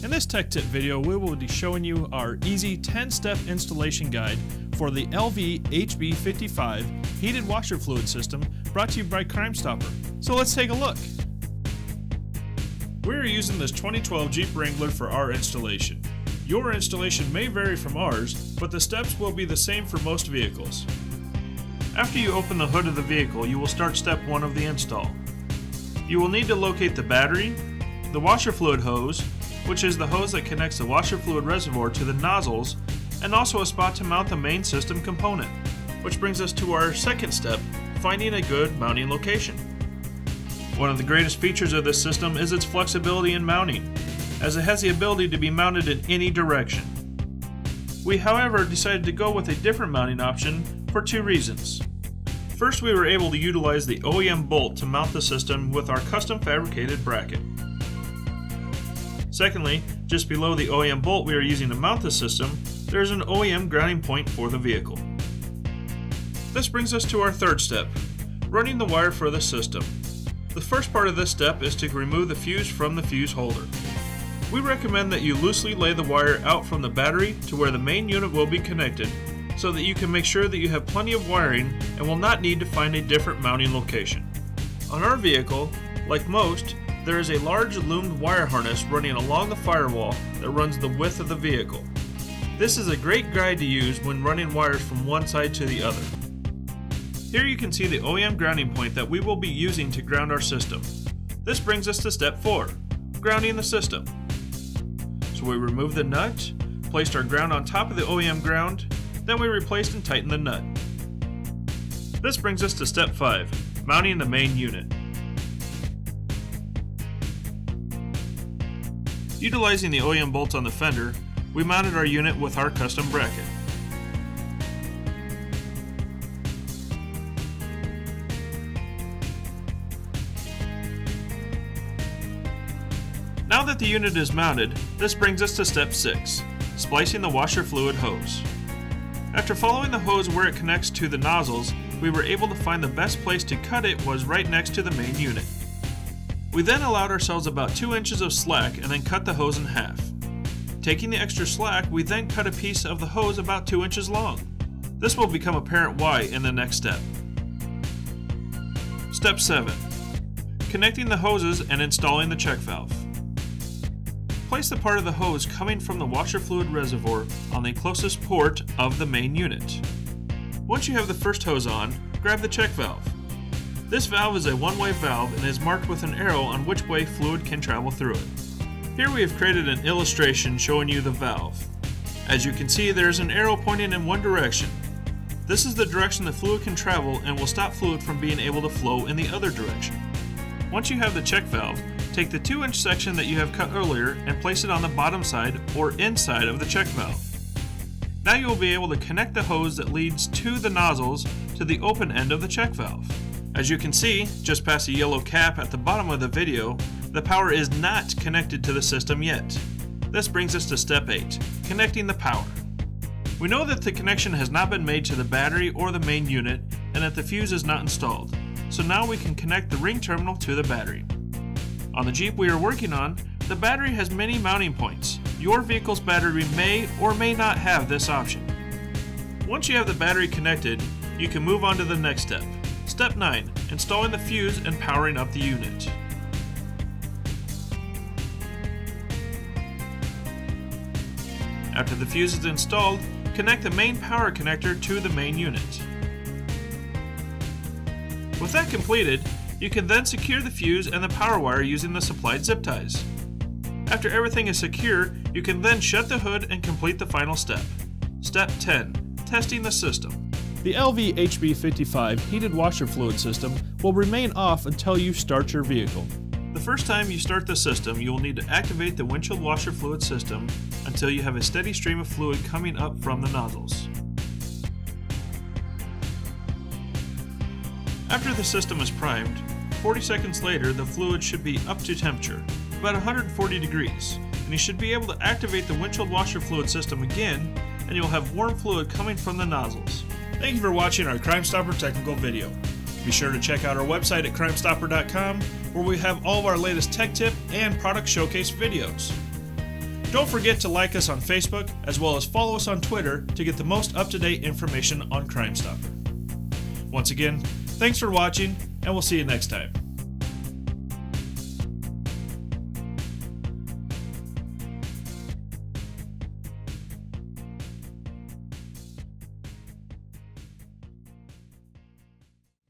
In this tech tip video, we will be showing you our easy 10-step installation guide for the LV-HB55 heated washer fluid system brought to you by CrimeStopper. So let's take a look. We're using this 2012 Jeep Wrangler for our installation. Your installation may vary from ours, but the steps will be the same for most vehicles. After you open the hood of the vehicle, you will start step 1 of the install. You will need to locate the battery, the washer fluid hose, which is the hose that connects the washer fluid reservoir to the nozzles, and also a spot to mount the main system component, which brings us to our second step, finding a good mounting location. One of the greatest features of this system is its flexibility in mounting, as it has the ability to be mounted in any direction. We, however, decided to go with a different mounting option for 2 reasons. First, we were able to utilize the OEM bolt to mount the system with our custom fabricated bracket. Secondly, just below the OEM bolt we are using to mount the system, there is an OEM grounding point for the vehicle. This brings us to our third step, running the wire for the system. The first part of this step is to remove the fuse from the fuse holder. We recommend that you loosely lay the wire out from the battery to where the main unit will be connected, so that you can make sure that you have plenty of wiring and will not need to find a different mounting location. On our vehicle, like most, there is a large loomed wire harness running along the firewall that runs the width of the vehicle. This is a great guide to use when running wires from one side to the other. Here you can see the OEM grounding point that we will be using to ground our system. This brings us to step 4, grounding the system. So we removed the nut, placed our ground on top of the OEM ground, then we replaced and tightened the nut. This brings us to step 5, mounting the main unit. Utilizing the OEM bolts on the fender, we mounted our unit with our custom bracket. Now that the unit is mounted, this brings us to step 6, splicing the washer fluid hose. After following the hose where it connects to the nozzles, we were able to find the best place to cut it was right next to the main unit. We then allowed ourselves about 2 inches of slack and then cut the hose in half. Taking the extra slack, we then cut a piece of the hose about 2 inches long. This will become apparent why in the next step. Step 7. Connecting the hoses and installing the check valve. Place the part of the hose coming from the washer fluid reservoir on the closest port of the main unit. Once you have the first hose on, grab the check valve. This valve is a one-way valve and is marked with an arrow on which way fluid can travel through it. Here we have created an illustration showing you the valve. As you can see, there is an arrow pointing in one direction. This is the direction the fluid can travel and will stop fluid from being able to flow in the other direction. Once you have the check valve, take the 2-inch section that you have cut earlier and place it on the bottom side or inside of the check valve. Now you will be able to connect the hose that leads to the nozzles to the open end of the check valve. As you can see, just past the yellow cap at the bottom of the video, the power is not connected to the system yet. This brings us to step 8, connecting the power. We know that the connection has not been made to the battery or the main unit and that the fuse is not installed, so now we can connect the ring terminal to the battery. On the Jeep we are working on, the battery has many mounting points. Your vehicle's battery may or may not have this option. Once you have the battery connected, you can move on to the next step. Step 9, installing the fuse and powering up the unit. After the fuse is installed, connect the main power connector to the main unit. With that completed, you can then secure the fuse and the power wire using the supplied zip ties. After everything is secure, you can then shut the hood and complete the final step. Step 10, testing the system. The LV-HB55 heated washer fluid system will remain off until you start your vehicle. The first time you start the system, you will need to activate the windshield washer fluid system until you have a steady stream of fluid coming up from the nozzles. After the system is primed, 40 seconds later the fluid should be up to temperature, about 140 degrees, and you should be able to activate the windshield washer fluid system again, and you'll have warm fluid coming from the nozzles. Thank you for watching our CrimeStopper technical video. Be sure to check out our website at crimestopper.com, where we have all of our latest tech tip and product showcase videos. Don't forget to like us on Facebook, as well as follow us on Twitter to get the most up-to-date information on CrimeStopper. Once again, thanks for watching, and we'll see you next time.